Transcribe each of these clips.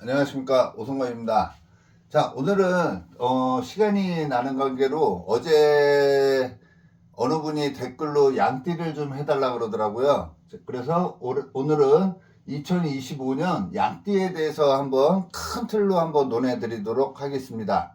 안녕하십니까, 오성관입니다. 자, 오늘은 시간이 나는 관계로 어제 어느 분이 댓글로 양띠를 좀 해달라 그러더라고요. 그래서 오늘은 2025년 양띠에 대해서 한번 큰 틀로 한번 논해 드리도록 하겠습니다.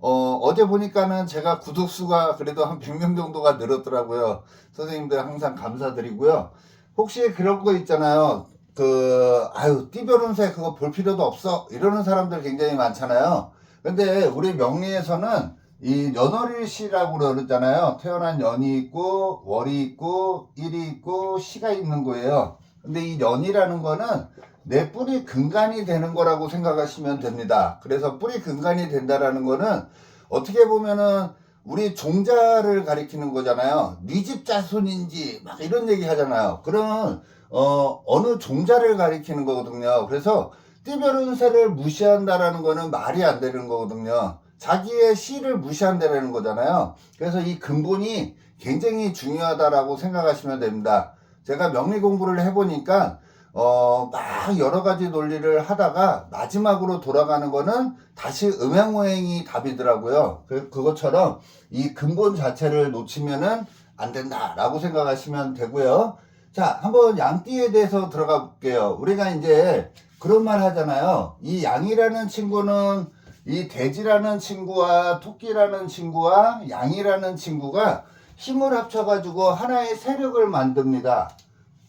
어제 보니까는 제가 구독수가 그래도 한 100명 정도가 늘었더라고요. 선생님들 항상 감사드리고요. 혹시 그런 거 있잖아요. 띠별운세 그거 볼 필요도 없어. 이러는 사람들 굉장히 많잖아요. 근데 우리 명리에서는 이 연월일시라고 그러잖아요. 태어난 년이 있고, 월이 있고, 일이 있고, 시가 있는 거예요. 근데 이 년이라는 거는 내 뿌리 근간이 되는 거라고 생각하시면 됩니다. 그래서 뿌리 근간이 된다라는 거는 어떻게 보면은 우리 종자를 가리키는 거잖아요. 네 집 자손인지 막 이런 얘기 하잖아요. 그런 어느 종자를 가리키는 거거든요. 그래서 띠별운세를 무시한다라는 거는 말이 안 되는 거거든요. 자기의 시를 무시한다라는 거잖아요. 그래서 이 근본이 굉장히 중요하다라고 생각하시면 됩니다. 제가 명리 공부를 해보니까 막 여러 가지 논리를 하다가 마지막으로 돌아가는 거는 다시 음양오행이 답이더라고요. 그것처럼 이 근본 자체를 놓치면은 안 된다라고 생각하시면 되고요. 자, 한번 양띠에 대해서 들어가 볼게요. 우리가 이제 그런 말 하잖아요. 이 양이라는 친구는 이 돼지라는 친구와 토끼라는 친구와 양이라는 친구가 힘을 합쳐가지고 하나의 세력을 만듭니다.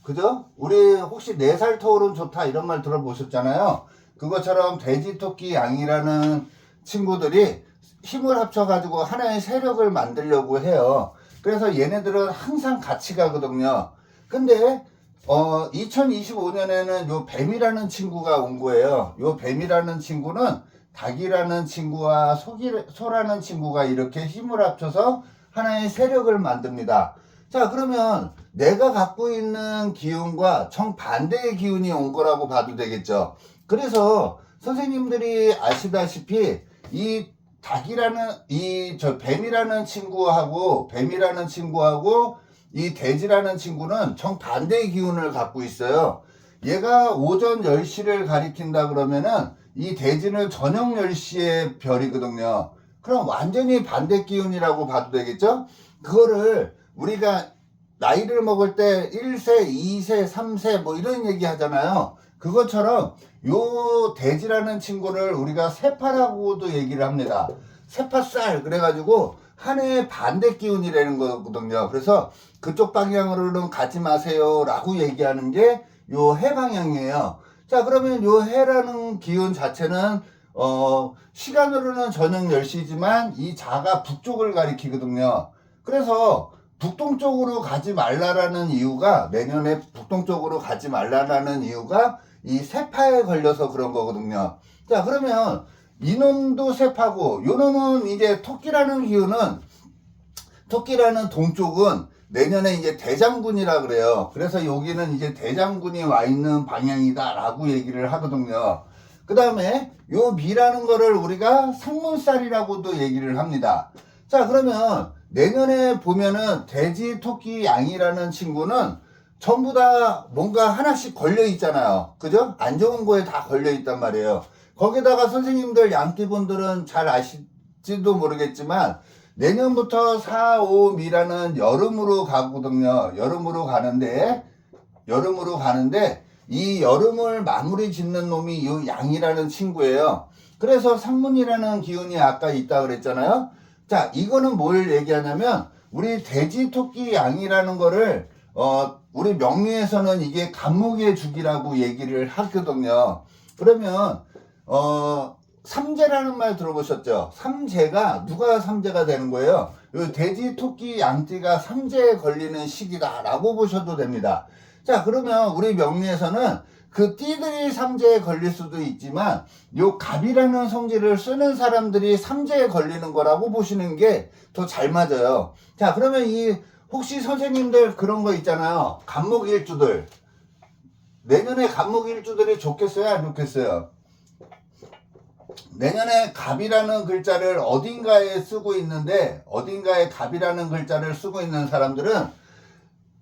그죠? 우리 혹시 4살 터울은 좋다 이런 말 들어보셨잖아요. 그것처럼 돼지, 토끼, 양이라는 친구들이 힘을 합쳐가지고 하나의 세력을 만들려고 해요. 그래서 얘네들은 항상 같이 가거든요. 근데 2025년에는 요 뱀이라는 친구가 온 거예요. 요 뱀이라는 친구는 닭이라는 친구와 소라는 친구가 이렇게 힘을 합쳐서 하나의 세력을 만듭니다. 자, 그러면 내가 갖고 있는 기운과 정반대의 기운이 온 거라고 봐도 되겠죠. 그래서 선생님들이 아시다시피 이 뱀이라는 친구하고 이 돼지라는 친구는 정반대의 기운을 갖고 있어요. 얘가 오전 10시를 가리킨다 그러면은 이 돼지는 저녁 10시의 별이거든요. 그럼 완전히 반대 기운이라고 봐도 되겠죠? 그거를 우리가 나이를 먹을 때 1세, 2세, 3세 뭐 이런 얘기 하잖아요. 그것처럼 요 돼지라는 친구를 우리가 세파라고도 얘기를 합니다. 세파살 그래가지고 한 해의 반대 기운이라는 거거든요. 그래서 그쪽 방향으로는 가지 마세요 라고 얘기하는 게 요 해 방향이에요. 자, 그러면 요 해라는 기운 자체는 시간으로는 저녁 10시지만 이 자가 북쪽을 가리키거든요. 그래서 북동쪽으로 가지 말라라는 이유가 내년에 북동쪽으로 가지 말라라는 이유가 이 세파에 걸려서 그런 거거든요. 자, 그러면 이놈도 세파고 요놈은 이제 토끼라는 동쪽은 내년에 이제 대장군이라 그래요. 그래서 여기는 이제 대장군이 와 있는 방향이다라고 얘기를 하거든요. 그 다음에 요 미라는 거를 우리가 상문살이라고도 얘기를 합니다. 자, 그러면 내년에 보면은 돼지, 토끼, 양이라는 친구는 전부 다 뭔가 하나씩 걸려 있잖아요. 그죠? 안 좋은 거에 다 걸려 있단 말이에요. 거기다가 선생님들 양띠분들은 잘 아실지도 모르겠지만 내년부터 4, 5 미라는 여름으로 가거든요. 여름으로 가는데 이 여름을 마무리 짓는 놈이 이 양이라는 친구예요. 그래서 상문이라는 기운이 아까 있다 그랬잖아요. 자, 이거는 뭘 얘기하냐면 우리 돼지, 토끼, 양이라는 거를 우리 명리에서는 이게 간목의 주기라고 얘기를 하거든요. 그러면 삼재라는 말 들어보셨죠? 삼재가 누가 삼재가 되는 거예요? 요 돼지, 토끼, 양띠가 삼재에 걸리는 시기다라고 보셔도 됩니다. 자, 그러면 우리 명리에서는 그 띠들이 삼재에 걸릴 수도 있지만 요 갑이라는 성질을 쓰는 사람들이 삼재에 걸리는 거라고 보시는 게 더 잘 맞아요. 자, 그러면 혹시 선생님들 그런 거 있잖아요. 간목일주들. 내년에 간목일주들이 좋겠어요? 안 좋겠어요? 내년에 갑이라는 글자를 어딘가에 갑이라는 글자를 쓰고 있는 사람들은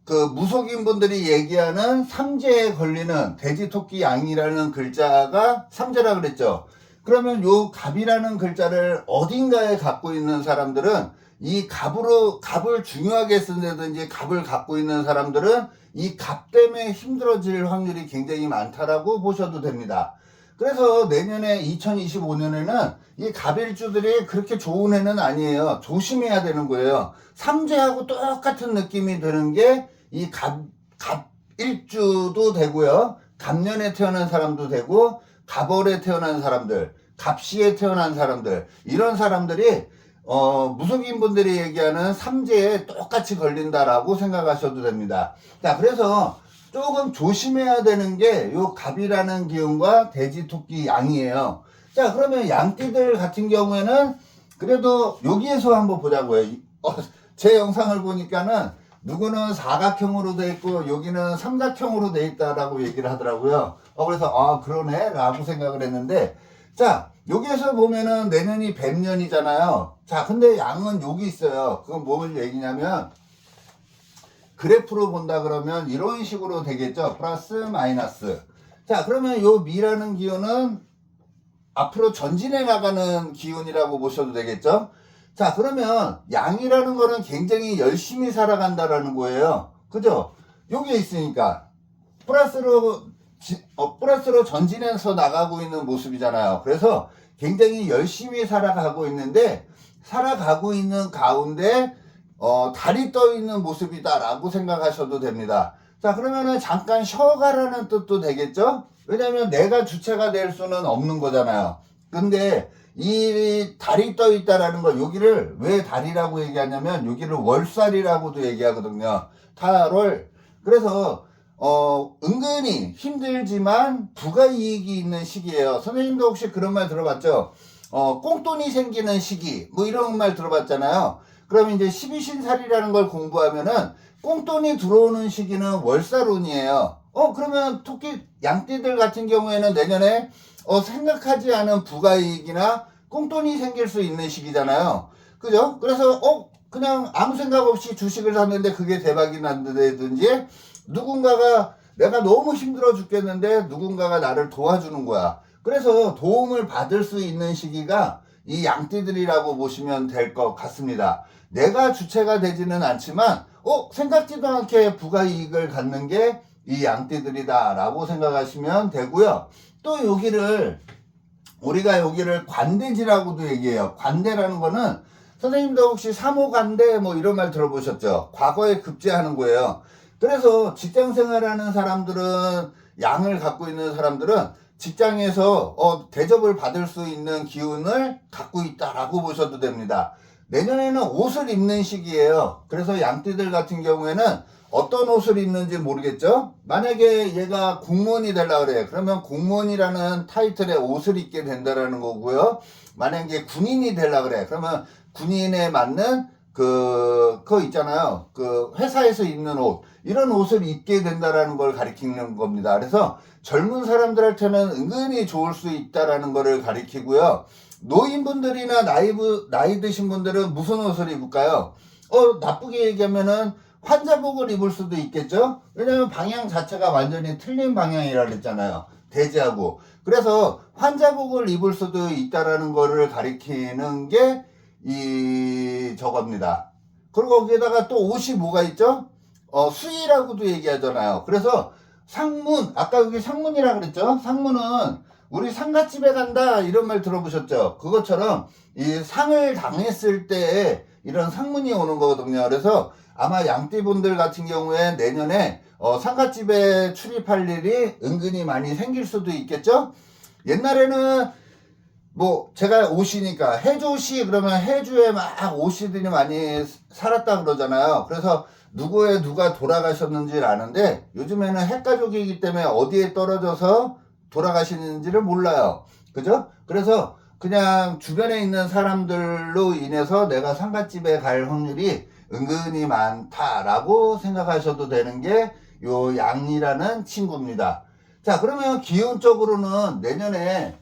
그 무속인 분들이 얘기하는 삼재에 걸리는 돼지, 토끼, 양이라는 글자가 삼재라 그랬죠. 그러면 요 갑이라는 글자를 어딘가에 갖고 있는 사람들은 이 갑을 중요하게 쓴다든지 갑을 갖고 있는 사람들은 이 갑 때문에 힘들어질 확률이 굉장히 많다라고 보셔도 됩니다. 그래서 내년에 2025년에는 이 갑일주들이 그렇게 좋은 해는 아니에요. 조심해야 되는 거예요. 삼재하고 똑같은 느낌이 드는 게 이 갑일주도 되고요. 갑년에 태어난 사람도 되고 갑월에 태어난 사람들, 갑시에 태어난 사람들, 이런 사람들이 무속인 분들이 얘기하는 삼재에 똑같이 걸린다라고 생각하셔도 됩니다. 자, 그래서 조금 조심해야 되는 게 요 갑이라는 기운과 돼지, 토끼, 양이에요. 자, 그러면 양띠들 같은 경우에는 그래도 여기에서 한번 보자고요. 제 영상을 보니까는 누구는 사각형으로 돼 있고 여기는 삼각형으로 돼 있다라고 얘기를 하더라고요. 그래서 그러네 라고 생각을 했는데, 자, 여기에서 보면은 내년이 뱀년이잖아요. 자, 근데 양은 여기 있어요. 그건 뭘 얘기냐면 그래프로 본다 그러면 이런 식으로 되겠죠. 플러스 마이너스. 자, 그러면 요 미라는 기운은 앞으로 전진해 나가는 기운이라고 보셔도 되겠죠. 자, 그러면 양이라는 거는 굉장히 열심히 살아간다라는 거예요. 그죠? 여기에 있으니까 플러스로 전진해서 나가고 있는 모습이잖아요. 그래서 굉장히 열심히 살아가고 있는데, 살아가고 있는 가운데 달이 떠 있는 모습이다라고 생각하셔도 됩니다. 자, 그러면은 잠깐 쉬어가라는 뜻도 되겠죠? 왜냐면 내가 주체가 될 수는 없는 거잖아요. 근데 이 달이 떠 있다라는 거, 여기를 왜 달이라고 얘기하냐면 여기를 월살이라고도 얘기하거든요. 8월. 그래서 은근히 힘들지만 부가이익이 있는 시기예요. 선생님도 혹시 그런 말 들어봤죠? 꽁돈이 생기는 시기, 뭐 이런 말 들어봤잖아요. 그러면 이제 12신살이라는 걸 공부하면은 꽁돈이 들어오는 시기는 월살운이에요. 그러면 양띠들 같은 경우에는 내년에 생각하지 않은 부가이익이나 꽁돈이 생길 수 있는 시기잖아요. 그죠? 그래서 그냥 아무 생각 없이 주식을 샀는데 그게 대박이 난다든지, 누군가가 내가 너무 힘들어 죽겠는데 누군가가 나를 도와주는 거야. 그래서 도움을 받을 수 있는 시기가 이 양띠들이라고 보시면 될 것 같습니다. 내가 주체가 되지는 않지만 생각지도 않게 부가이익을 갖는 게 이 양띠들이다 라고 생각하시면 되고요. 또 우리가 여기를 관대지라고도 얘기해요. 관대라는 거는 선생님도 혹시 사모관대 뭐 이런 말 들어보셨죠? 과거에 급제하는 거예요. 그래서 직장 생활하는 사람들은, 양을 갖고 있는 사람들은 직장에서 대접을 받을 수 있는 기운을 갖고 있다라고 보셔도 됩니다. 내년에는 옷을 입는 시기예요. 그래서 양띠들 같은 경우에는 어떤 옷을 입는지 모르겠죠? 만약에 얘가 공무원이 되려고 그래요. 그러면 공무원이라는 타이틀의 옷을 입게 된다라는 거고요. 만약에 군인이 되려고 그래. 그러면 군인에 맞는 그거 있잖아요. 그 회사에서 입는 옷. 이런 옷을 입게 된다라는 걸 가리키는 겁니다. 그래서 젊은 사람들한테는 은근히 좋을 수 있다라는 거를 가리키고요. 노인분들이나 나이 드신 분들은 무슨 옷을 입을까요? 나쁘게 얘기하면은 환자복을 입을 수도 있겠죠? 왜냐면 방향 자체가 완전히 틀린 방향이라 그랬잖아요. 대지하고. 그래서 환자복을 입을 수도 있다라는 거를 가리키는 게 저겁니다. 그리고 거기에다가 또 옷이 뭐가 있죠? 수의라고도 얘기하잖아요. 그래서 상문, 아까 여기 상문이라 그랬죠? 상문은 우리 상갓집에 간다 이런 말 들어보셨죠? 그것처럼 이 상을 당했을 때 이런 상문이 오는 거거든요. 그래서 아마 양띠분들 같은 경우에 내년에 상갓집에 출입할 일이 은근히 많이 생길 수도 있겠죠? 옛날에는 뭐 제가 오시니까 해조시 그러면 해주에 막 오시들이 많이 살았다 그러잖아요. 그래서 누가 돌아가셨는지를 아는데 요즘에는 핵가족이기 때문에 어디에 떨어져서 돌아가시는지를 몰라요. 그죠? 그래서 그냥 주변에 있는 사람들로 인해서 내가 상갓집에 갈 확률이 은근히 많다라고 생각하셔도 되는 게 요 양이라는 친구입니다. 자, 그러면 기운적으로는 내년에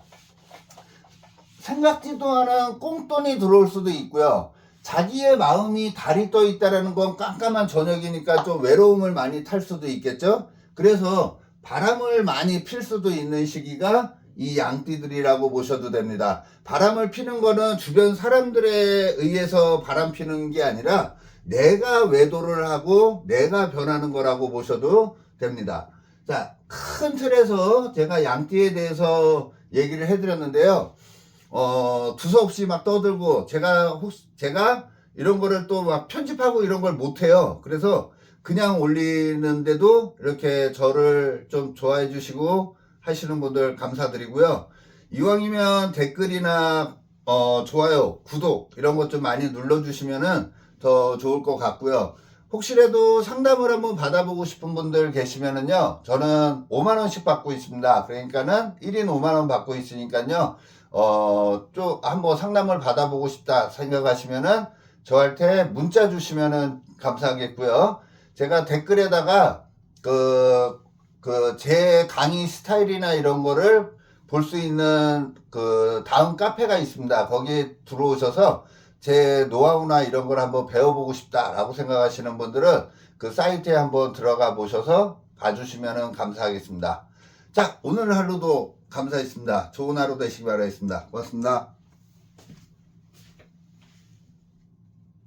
생각지도 않은 꽁돈이 들어올 수도 있고요. 자기의 마음이 달이 떠 있다라는 건 깜깜한 저녁이니까 좀 외로움을 많이 탈 수도 있겠죠. 그래서 바람을 많이 필 수도 있는 시기가 이 양띠들이라고 보셔도 됩니다. 바람을 피는 거는 주변 사람들에 의해서 바람 피는 게 아니라 내가 외도를 하고 내가 변하는 거라고 보셔도 됩니다. 자, 큰 틀에서 제가 양띠에 대해서 얘기를 해드렸는데요. 두서없이 막 떠들고 제가 이런 거를 또 막 편집하고 이런 걸 못해요. 그래서 그냥 올리는데도 이렇게 저를 좀 좋아해 주시고 하시는 분들 감사드리고요. 이왕이면 댓글이나 좋아요, 구독 이런 것 좀 많이 눌러주시면은 더 좋을 것 같고요. 혹시라도 상담을 한번 받아보고 싶은 분들 계시면은요, 저는 5만원씩 받고 있습니다. 그러니까는 1인 5만원 받고 있으니까요, 좀 한번 상담을 받아보고 싶다 생각하시면은 저한테 문자 주시면은 감사하겠고요. 제가 댓글에다가 제 강의 스타일이나 이런 거를 볼 수 있는 다음 카페가 있습니다. 거기에 들어오셔서 제 노하우나 이런 걸 한번 배워보고 싶다라고 생각하시는 분들은 그 사이트에 한번 들어가 보셔서 봐주시면 감사하겠습니다. 자, 오늘 하루도 감사했습니다. 좋은 하루 되시기 바라겠습니다. 고맙습니다.